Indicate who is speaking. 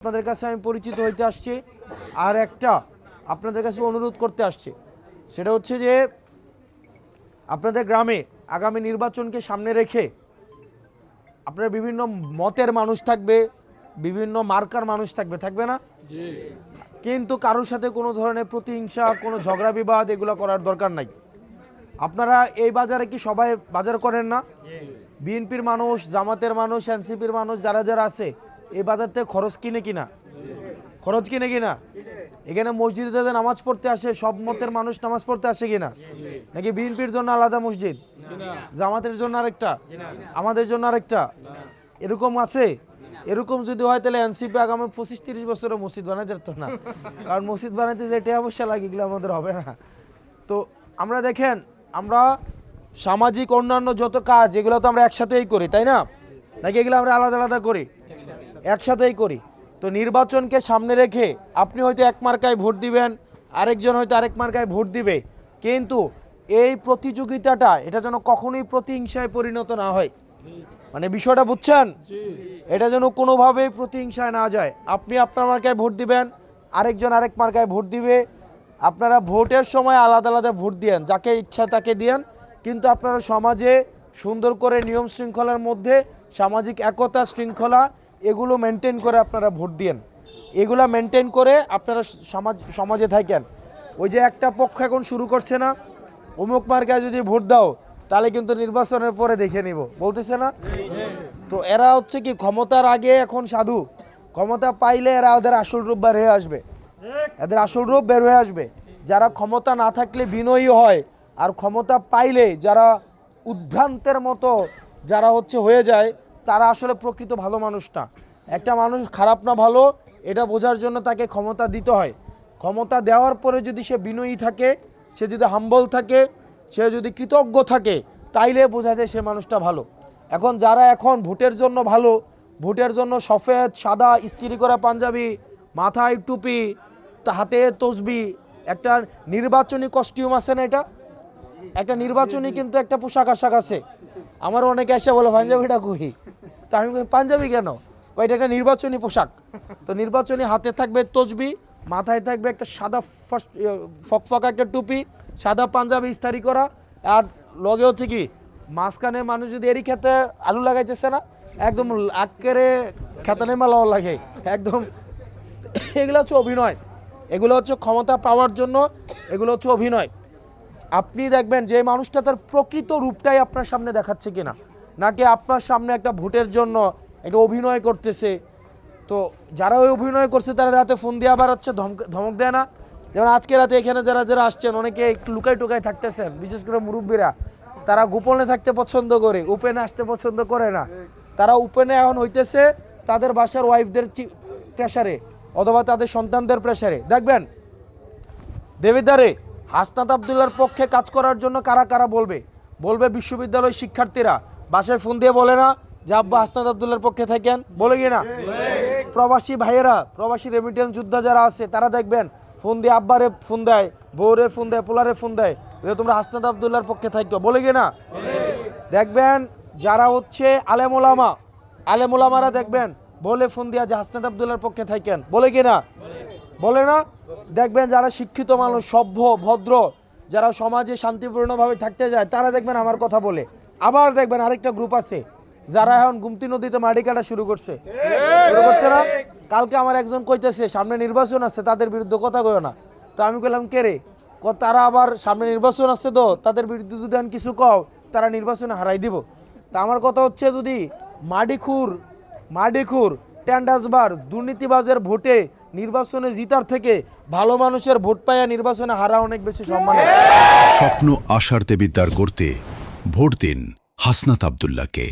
Speaker 1: আপনাদের কাছে আমি পরিচিত হইতে আসছি আর একটা আপনাদের কাছে অনুরোধ করতে আসছি, সেটা হচ্ছে যে আপনাদের গ্রামে আগামী নির্বাচনকে সামনে রেখে আপনার বিভিন্ন মতের মানুষ থাকবে, বিভিন্ন মার্কার মানুষ থাকবে, থাকবে না? কিন্তু কারোর সাথে কোনো ধরনের প্রতিহিংসা, কোনো ঝগড়া বিবাদ এগুলো করার দরকার নাই। আপনারা এই বাজারে কি সবাই বাজার করেন না? বিএনপির মানুষ, জামাতের মানুষ, এনসিপির মানুষ যারা যারা আছে এই বাজার থেকে খরচ কিনে কিনা, খরচ কিনে কিনা। এখানে মসজিদে নামাজ পড়তে আসে সব মতের মানুষ নামাজ পড়তে আসে কিনা? নাকি বিএনপির জন্য আলাদা মসজিদ, জামাতের জন্য আরেকটা, আমাদের জন্য আরেকটা, এরকম আছে? এরকম যদি হয় তাহলে এনসিপি আগামী 25-30 বছরে মসজিদ বানাইতে পারতো না, কারণ মসজিদ বানাইতে যে টাকা পয়সা লাগে এগুলো আমাদের হবে না। তো আমরা দেখেন, আমরা সামাজিক অন্যান্য যত কাজ এগুলো তো আমরা একসাথেই করি, তাই না? নাকি এগুলো আমরা আলাদা আলাদা করি? একসাথেই করি। তো নির্বাচনকে সামনে রেখে আপনি হয়তো এক মার্কায় ভোট দিবেন, আরেকজন হয়তো আরেক মার্কায় ভোট দিবে, কিন্তু এই প্রতিযোগিতাটা এটা যেন কখনোই প্রতিহিংসায় পরিণত না হয়। মানে বিষয়টা বুঝছেন? এটা যেন কোনোভাবেই প্রতিহিংসায় না যায়। আপনি আপনার মার্কায় ভোট দিবেন, আরেকজন আরেক মার্কায় ভোট দিবে। আপনারা ভোটের সময় আলাদা আলাদা ভোট দিয়েন, যাকে ইচ্ছা তাকে দিয়েন, কিন্তু আপনারা সমাজে সুন্দর করে নিয়ম শৃঙ্খলার মধ্যে সামাজিক একতা শৃঙ্খলা এগুলো মেনটেন করে আপনারা ভোট দিয়েন। এগুলা মেনটেন করে আপনারা সমাজে থাকেন। ওই যে একটা পক্ষ এখন শুরু করছে না, অমুক মার্কায় যদি ভোট দাও তাহলে কিন্তু নির্বাচনের পরে দেখে নিব বলতেছে না? তো এরা হচ্ছে কি ক্ষমতার আগে এখন সাধু, ক্ষমতা পাইলে এরা ওদের আসল রূপ বের হয়ে আসবে, এদের আসল রূপ বের হয়ে আসবে। যারা ক্ষমতা না থাকলে বিনয়ী হয়, আর ক্ষমতা পাইলে যারা উদ্ভ্রান্তের মতো যারা হচ্ছে হয়ে যায়, তারা আসলে প্রকৃত ভালো মানুষ না। একটা মানুষ খারাপ না ভালো এটা বোঝার জন্য তাকে ক্ষমতা দিতে হয়। ক্ষমতা দেওয়ার পরে যদি সে বিনয়ী থাকে, সে যদি হাম্বল থাকে, সে যদি কৃতজ্ঞ থাকে, তাইলে বোঝা যায় সে মানুষটা ভালো। এখন যারা এখন ভোটের জন্য ভালো, ভোটের জন্য সফেদ সাদা ইস্ত্রি করা পাঞ্জাবি, মাথায় টুপি, হাতে তসবি, একটা নির্বাচনী কস্টিউম আছে না, এটা একটা নির্বাচনী কিন্তু একটা পোশাক আশাক আছে। আমার অনেকে এসে বলে পাঞ্জাবিটা কই, তা আমি পাঞ্জাবি কেন, এটা একটা নির্বাচনী পোশাক। তো নির্বাচনী হাতে থাকবে তসবি, মাথায় থাকবে একটা সাদা ফকফকা একটা টুপি, সাদা পাঞ্জাবি ইস্তারি করা, আর লগে হচ্ছে কি মাঝখানে মানুষ যদি এরই খেতে আলু লাগাইতেছে না, একদম আক্কেরে খেতানে মালাও লাগে একদম। এগুলো হচ্ছে অভিনয়, এগুলো হচ্ছে ক্ষমতা পাওয়ার জন্য, এগুলো হচ্ছে অভিনয়। আপনি দেখবেন যে মানুষটা তার প্রকৃত রূপটাই আপনার সামনে দেখাচ্ছে কিনা, নাকি আপনার সামনে একটা ভোটের জন্য একটা অভিনয় করতেছে। তো যারা ওই অভিনয় করছে তারা রাতে ফোন দিয়ে আবার হচ্ছে ধমক দেয় না? যেমন আজকে রাতে এখানে যারা যারা আসছেন অনেকে একটু লুকাই টুকাই থাকতেছেন, বিশেষ করে মুরব্বীরা, তারা গোপনে থাকতে পছন্দ করে, ওপেনে আসতে পছন্দ করে না। তারা ওপেনে এখন হইতেছে তাদের বাসার ওয়াইফদের প্রেশারে অথবা তাদের সন্তানদের প্রেশারে। দেখবেন দেবিদ্বারে হাসনাত আবদুল্লাহর পক্ষে কাজ করার জন্য কারা কারা বলবে বিশ্ববিদ্যালয় শিক্ষার্থীরা বাসায় ফোন দিয়ে বলে না যে আব্বা হাসনাত আবদুল্লাহর পক্ষে থাকেন, বলে কি না? প্রবাসী ভাইয়েরা, প্রবাসী রেমিটেন্স যোদ্ধা যারা আছে তারা দেখবেন ফোন দিয়ে আব্বারে ফোন দেয়, বউরে ফোন দেয়, পোলারে ফোন দেয়, তোমরা হাসনাত আবদুল্লাহর পক্ষে থাকো, বলে কি না? দেখবেন যারা হচ্ছে আলেমোলামারা দেখবেন বলে ফোন দিয়া যে হাসনাত আবদুল্লাহর পক্ষে থাকেন, বলে কি না? বলে না? দেখবেন যারা শিক্ষিত মানুষ, সভ্য ভদ্র, যারা সমাজে শান্তিপূর্ণভাবে থাকতে যায়, তারা দেখবেন আমার কথা বলে। আবার দেখবেন আরেকটা গ্রুপ আছে যারা এখন গুমতি নদীতে মাটি কাটা শুরু করছে না? কালকে আমার একজন কইতেছে সামনে নির্বাচন আছে, তাদের বিরুদ্ধে কথা কইও না। তো আমি কইলাম কে রে? তারা আবার সামনে নির্বাচন আছে, তো তাদের বিরুদ্ধে যদি আমি কিছু কও তারা নির্বাচনে হারাই দিব। তা আমার কথা হচ্ছে, যদি মাডিখুর টেন্ডাসবার দুর্নীতিবাজের ভোটে নির্বাচনে জিতার থেকে ভালো মানুষের ভোট পাইয়া নির্বাচনে হারা অনেক বেশি সম্মান।
Speaker 2: স্বপ্ন আশার দেবিদ্বার করতে ভোট দিন হাসনাত আবদুল্লাহকে।